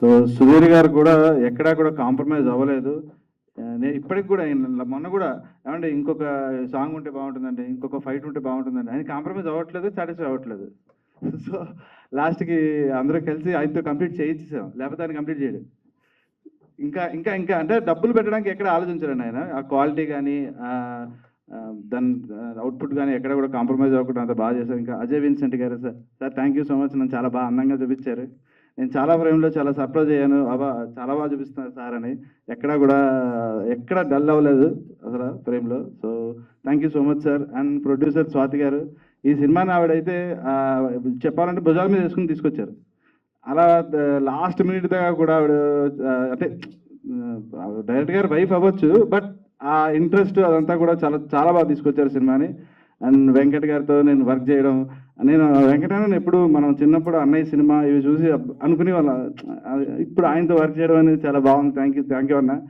So Sudheer గారు కూడా ఎక్కడా కూడా కాంప్రమైజ్ అవ్వలేదు. నేను ఇప్పటికి కూడా మొన్న కూడా ఏమంటే ఇంకొక సాంగ్ ఉంటే బాగుంటుందండి, ఇంకొక ఫైట్ ఉంటే బాగుంటుందండి, ఆయన కాంప్రమైజ్ అవ్వట్లేదు, సాటిస్ఫై అవ్వట్లేదు. సో లాస్ట్కి అందరూ కలిసి ఆయనతో కంప్లీట్ చేయించేసాం, లేకపోతే ఆయన కంప్లీట్ చేయడు. ఇంకా ఇంకా ఇంకా అంటే డబ్బులు పెట్టడానికి ఎక్కడ ఆలోచించారండి ఆయన. ఆ క్వాలిటీ కానీ దాని అవుట్పుట్ కానీ ఎక్కడ కూడా కాంప్రమైజ్ అవ్వకుండా అంత బాగా చేశారు. ఇంకా అజయ్ విన్సెంట్ గారు sir thank you so much, నన్ను చాలా బాగా అందంగా చూపించారు. నేను చాలా ఫ్రేమ్లో చాలా సర్ప్రైజ్ అయ్యాను, అబ్బా చాలా బాగా చూపిస్తున్నారు సార్ అని. ఎక్కడ కూడా ఎక్కడ డల్ అవ్వలేదు అసలు ఫ్రేమ్లో. So thank you so much sir. And producer Swathi గారు, ఈ సినిమాని ఆవిడైతే చెప్పాలంటే భుజాల మీద వేసుకుని తీసుకొచ్చారు. అలా లాస్ట్ మినిట్ దాకా కూడా ఆవిడ అంటే డైరెక్టర్ గారు వైఫ్ అవ్వచ్చు, బట్ ఆ ఇంట్రెస్ట్ అదంతా కూడా చాలా చాలా బాగా తీసుకొచ్చారు సినిమాని. అండ్ వెంకట్ గారితో నేను వర్క్ చేయడం, నేను వెంకటన్న ఎప్పుడు మనం చిన్నప్పుడు అన్నయ్య సినిమా ఇవి చూసి అనుకునే వాళ్ళ, ఇప్పుడు ఆయనతో వర్క్ చేయడం అనేది చాలా బాగుంది. థ్యాంక్ యూ అన్న.